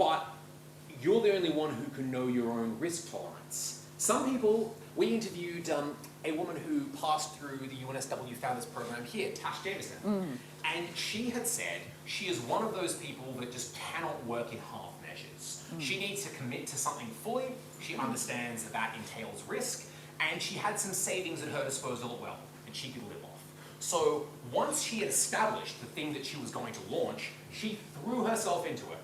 but you're the only one who can know your own risk tolerance. Some people, we interviewed a woman who passed through the UNSW Founders Program here, Tash Jameson, and she had said she is one of those people that just cannot work in half measures. She needs to commit to something fully, she understands that that entails risk, and she had some savings at her disposal as well, and she could live off. So once she had established the thing that she was going to launch, she threw herself into it.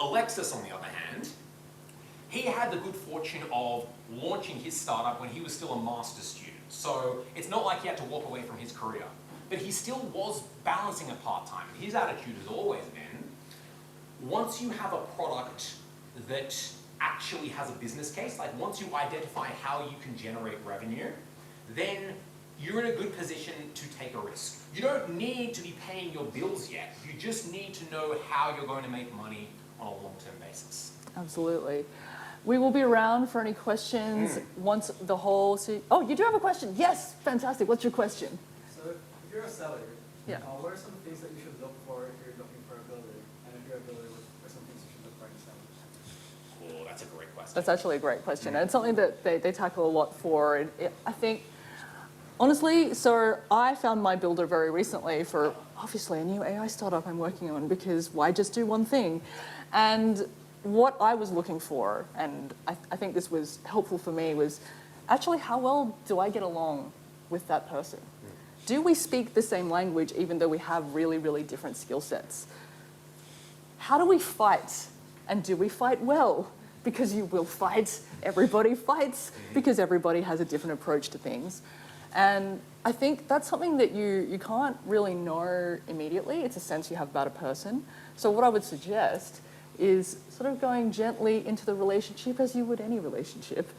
Alexis, on the other hand, he had the good fortune of launching his startup when he was still a master's student. So it's not like he had to walk away from his career. But he still was balancing it part-time. His attitude has always been, once you have a product that actually has a business case, like once you identify how you can generate revenue, then you're in a good position to take a risk. You don't need to be paying your bills yet. You just need to know how you're going to make money on a long-term basis. Absolutely. We will be around for any questions once the whole... Oh, you do have a question. Yes, fantastic. What's your question? So if you're a seller, Yeah. what are some things that you should look for if you're looking for a builder? And if you're a builder, what are some things you should look for in sellers? Oh, that's a great question. That's actually a great question. And it's something that they tackle a lot for. I think, honestly, so I found my builder very recently for, obviously, a new AI startup I'm working on, because why just do one thing? And what I was looking for, and I think this was helpful for me, was actually how well do I get along with that person? Do we speak the same language even though we have really, really different skill sets? How do we fight? And do we fight well? Because you will fight, everybody fights, because everybody has a different approach to things. And I think that's something that you can't really know immediately. It's a sense you have about a person. So what I would suggest is sort of going gently into the relationship as you would any relationship,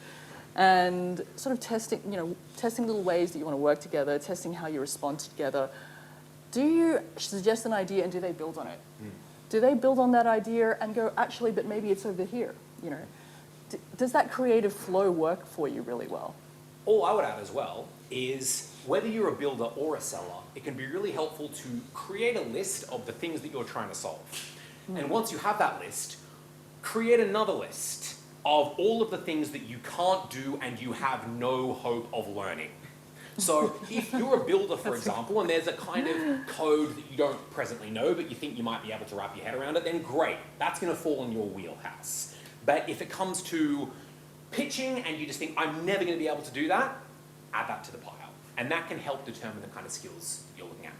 and sort of testing little ways that you want to work together, testing how you respond together. Do you suggest an idea and do they build on it? Do they build on that idea and go, actually, but maybe it's over here? You know, does that creative flow work for you really well? All I would add as well is whether you're a builder or a seller, it can be really helpful to create a list of the things that you're trying to solve. And once you have that list, create another list of all of the things that you can't do and you have no hope of learning. So if you're a builder, for example, and there's a kind of code that you don't presently know, but you think you might be able to wrap your head around it, then great, that's going to fall in your wheelhouse. But if it comes to pitching and you just think, I'm never going to be able to do that, add that to the pile. And that can help determine the kind of skills you're looking at.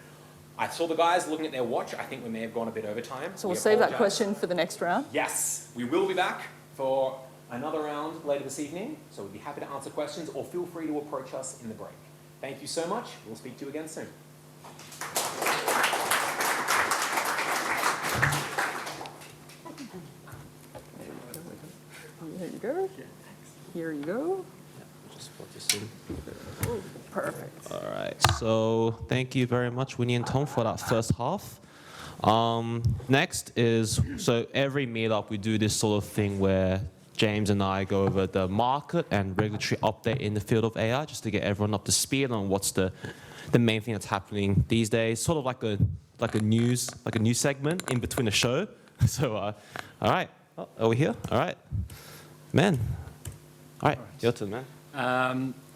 I saw the guys looking at their watch. I think we may have gone a bit over time. So we'll save that question for the next round. Yes, we will be back for another round later this evening. So we'd be happy to answer questions, or feel free to approach us in the break. Thank you so much. We'll speak to you again soon. There you go. Here you go. Just put this in. Perfect. All right. So thank you very much, Wenee and Tom, for that first half. Next is, so every meetup we do this sort of thing where James and I go over the market and regulatory update in the field of AI, just to get everyone up to speed on what's the main thing that's happening these days. Sort of like a news segment in between the show. So, all right. Oh, are we here? All right. Man. All right. Your turn, man.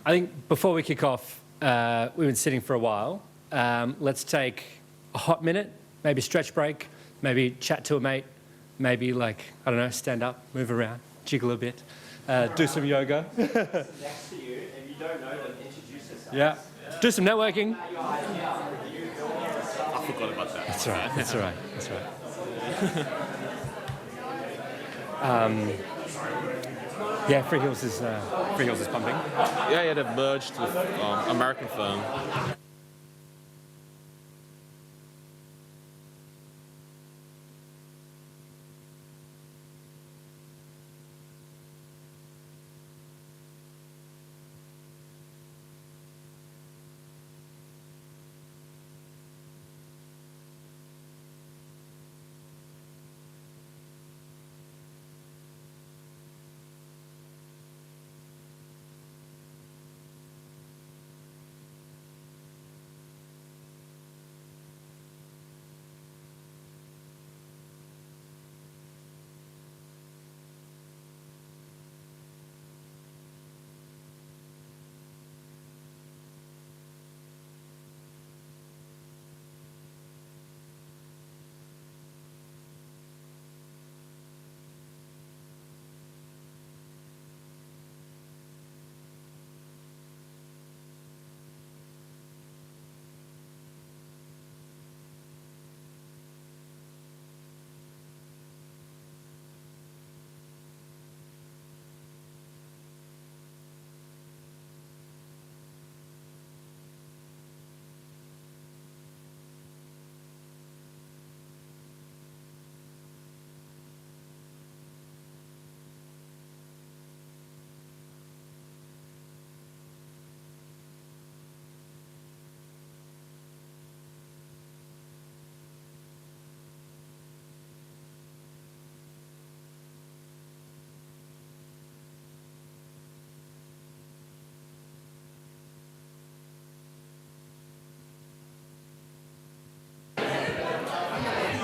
I think before we kick off, we've been sitting for a while. Let's take a hot minute, maybe stretch break, maybe chat to a mate, maybe stand up, move around, jiggle a bit, do some yoga. Next to you, and you don't know them, introduce yourself. Yeah. Do some networking. I forgot about that. That's right. That's right. That's right. Yeah, Free Hills is pumping. Yeah, they've merged with American firm.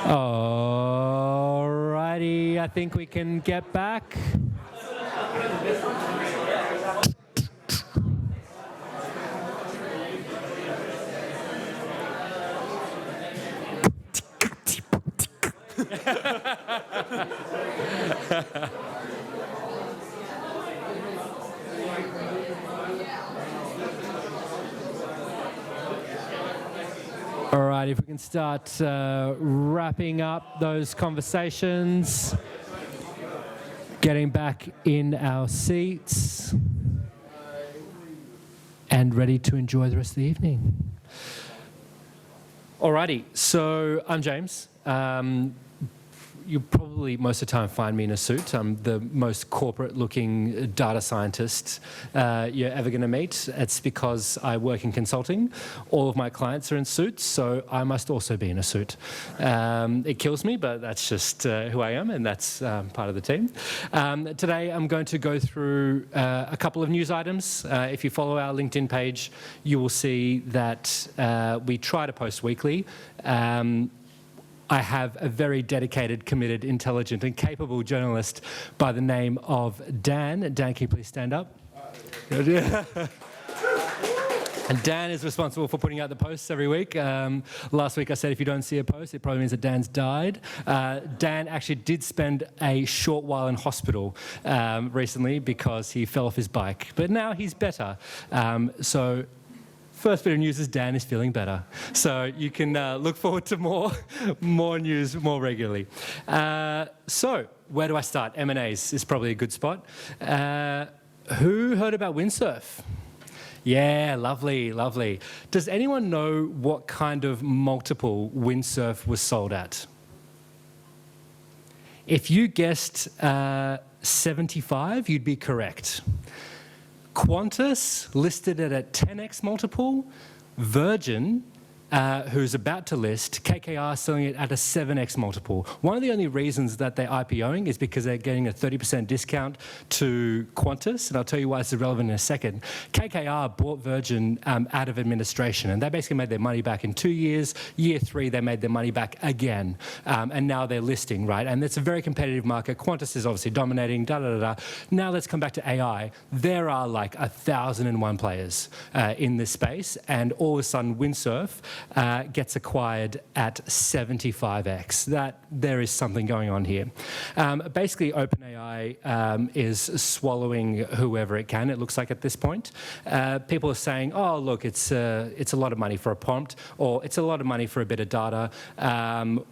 Alrighty, I think we can get back. All right, if we can start wrapping up those conversations, getting back in our seats, and ready to enjoy the rest of the evening. Alrighty, so I'm James. You probably most of the time find me in a suit. I'm the most corporate-looking data scientist you're ever going to meet. It's because I work in consulting. All of my clients are in suits, so I must also be in a suit. It kills me, but that's just who I am, and that's part of the team. Today, I'm going to go through a couple of news items. If you follow our LinkedIn page, you will see that we try to post weekly. I have a very dedicated, committed, intelligent, and capable journalist by the name of Dan. Dan, can you please stand up? And Dan is responsible for putting out the posts every week. Last week I said if you don't see a post, it probably means that Dan's died. Dan actually did spend a short while in hospital recently because he fell off his bike. But now he's better. So first bit of news is Dan is feeling better. So you can look forward to more news more regularly. So where do I start? M&As is probably a good spot. Who heard about windsurf? Yeah, lovely, lovely. Does anyone know what kind of multiple windsurf was sold at? If you guessed 75, you'd be correct. Qantas listed it at 10x multiple. Virgin, who's about to list, KKR selling it at a 7x multiple. One of the only reasons that they're IPOing is because they're getting a 30% discount to Qantas, and I'll tell you why it's irrelevant in a second. KKR bought Virgin out of administration, and they basically made their money back in 2 years. Year 3, they made their money back again, and now they're listing, right? And it's a very competitive market. Qantas is obviously dominating, da-da-da-da. Now let's come back to AI. There are like 1,001 players in this space, and all of a sudden windsurf gets acquired at 75x. There is something going on here. Basically, OpenAI is swallowing whoever it can, it looks like at this point. People are saying, oh, look, it's a lot of money for a prompt, or it's a lot of money for a bit of data.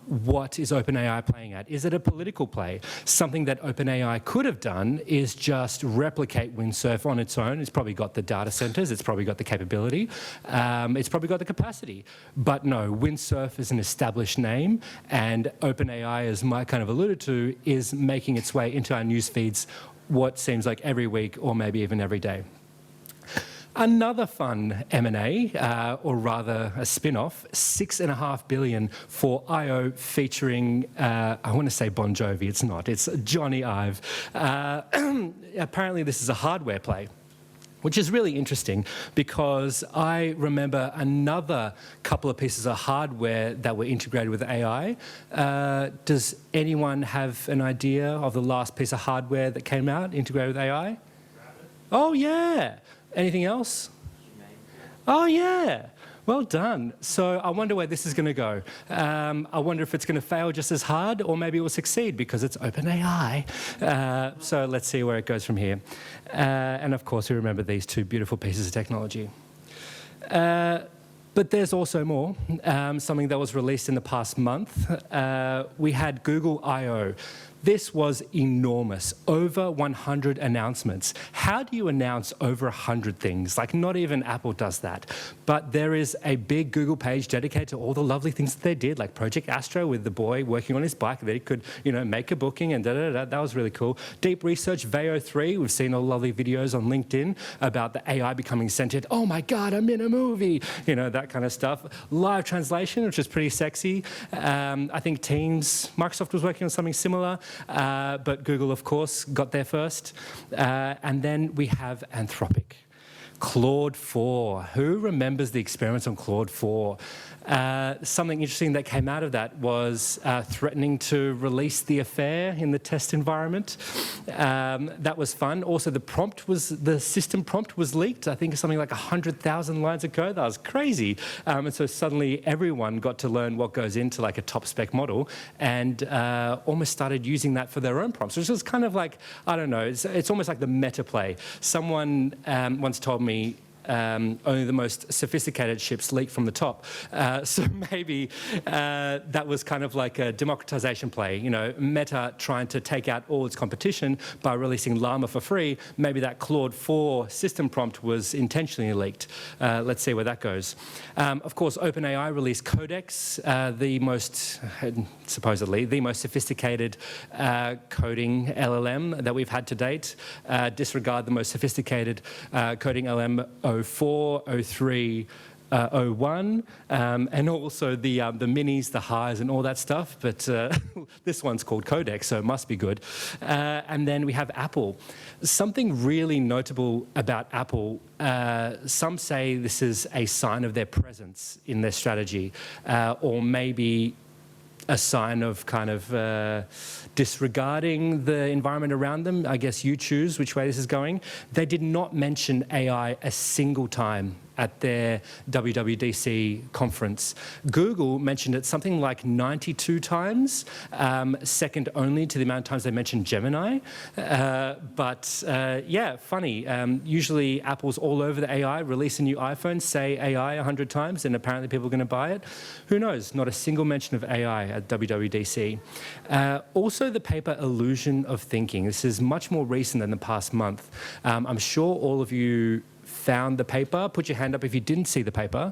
What is OpenAI playing at? Is it a political play? Something that OpenAI could have done is just replicate windsurf on its own. It's probably got the data centers, it's probably got the capability, it's probably got the capacity. But no, windsurf is an established name, and OpenAI, as Mike kind of alluded to, is making its way into our news feeds what seems like every week or maybe even every day. Another fun M&A, or rather a spin-off, $6.5 billion for I.O. featuring, I want to say Bon Jovi, it's not, it's Johnny Ive. Apparently this is a hardware play, which is really interesting because I remember another couple of pieces of hardware that were integrated with AI. Does anyone have an idea of the last piece of hardware that came out integrated with AI? Oh, yeah. Anything else? Oh, yeah. Well done. So I wonder where this is going to go. I wonder if it's going to fail just as hard, or maybe it will succeed because it's OpenAI. So let's see where it goes from here. And of course, we remember these two beautiful pieces of technology. But there's also more, something that was released in the past month. We had Google I.O. This was enormous, over 100 announcements. How do you announce over 100 things? Like, not even Apple does that. But there is a big Google page dedicated to all the lovely things that they did, like Project Astro with the boy working on his bike that he could, make a booking and da-da-da. That was really cool. Deep Research, Veo 3, we've seen all the lovely videos on LinkedIn about the AI becoming sentient. Oh my God, I'm in a movie, that kind of stuff. Live translation, which is pretty sexy. I think Teams, Microsoft was working on something similar. But Google, of course, got there first. And then we have Anthropic. Claude 4. Who remembers the experiments on Claude 4? Something interesting that came out of that was threatening to release the affair in the test environment. That was fun. Also, the system prompt was leaked. I think something like 100,000 lines of code. That was crazy. And so suddenly everyone got to learn what goes into like a top spec model and almost started using that for their own prompts, which was kind of like, I don't know, it's almost like the meta play. Someone once told me, only the most sophisticated ships leak from the top. So maybe that was kind of like a democratization play, you know, Meta trying to take out all its competition by releasing Llama for free. Maybe that Claude 4 system prompt was intentionally leaked. Let's see where that goes. Of course, OpenAI released Codex, supposedly the most sophisticated coding LLM that we've had to date. Disregard the most sophisticated coding LLM 04, 03, 01, and also the minis, the highs, and all that stuff. But this one's called Codex, so it must be good. And then we have Apple. Something really notable about Apple, some say this is a sign of their presence in their strategy, or maybe a sign of kind of disregarding the environment around them. I guess you choose which way this is going. They did not mention AI a single time at their WWDC conference. Google mentioned it something like 92 times, second only to the amount of times they mentioned Gemini. Yeah, funny. Usually Apple's all over the AI, release a new iPhone, say AI 100 times, and apparently people are going to buy it. Who knows? Not a single mention of AI at WWDC. Also the paper Illusion of Thinking. This is much more recent than the past month. I'm sure all of you found the paper. Put your hand up if you didn't see the paper.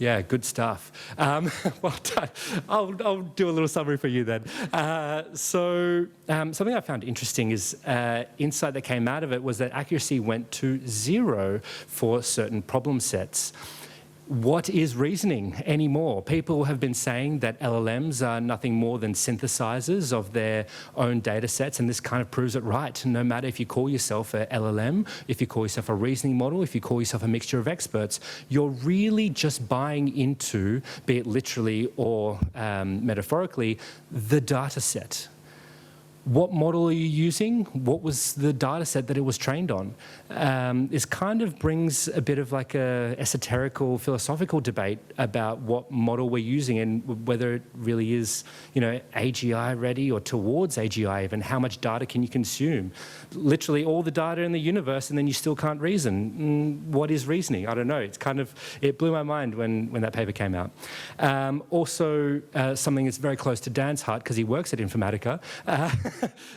Yeah, good stuff. Well done. I'll do a little summary for you then. Something I found interesting is insight that came out of it was that accuracy went to 0 for certain problem sets. What is reasoning anymore? People have been saying that LLMs are nothing more than synthesizers of their own data sets, and this kind of proves it right. No matter if you call yourself a LLM, if you call yourself a reasoning model, if you call yourself a mixture of experts, you're really just buying into, be it literally or metaphorically, the data set. What model are you using? What was the data set that it was trained on? This kind of brings a bit of like a esoterical, philosophical debate about what model we're using and whether it really is, you know, AGI ready or towards AGI even. How much data can you consume? Literally all the data in the universe and then you still can't reason. What is reasoning? I don't know. It's kind of, it blew my mind when that paper came out. Also, something that's very close to Dan's heart because he works at Informatica.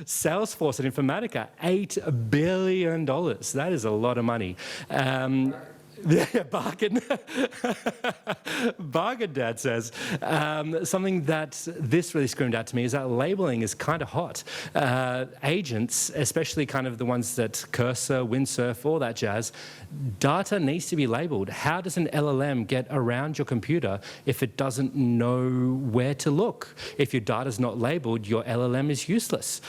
Salesforce and Informatica, $8 billion. That is a lot of money. Yeah, bargain. Bargain, Dad says. Something that this really screamed out to me is that labeling is kind of hot. Agents, especially kind of the ones that Cursor, Windsurf, all that jazz, data needs to be labeled. How does an LLM get around your computer if it doesn't know where to look? If your data's not labeled, your LLM is useless.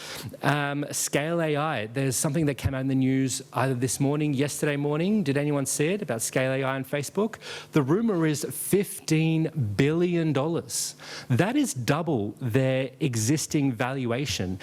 Scale AI, there's something that came out in the news either this morning, yesterday morning. Did anyone see it about Scale AI on Facebook? The rumor is $15 billion. That is double their existing valuation.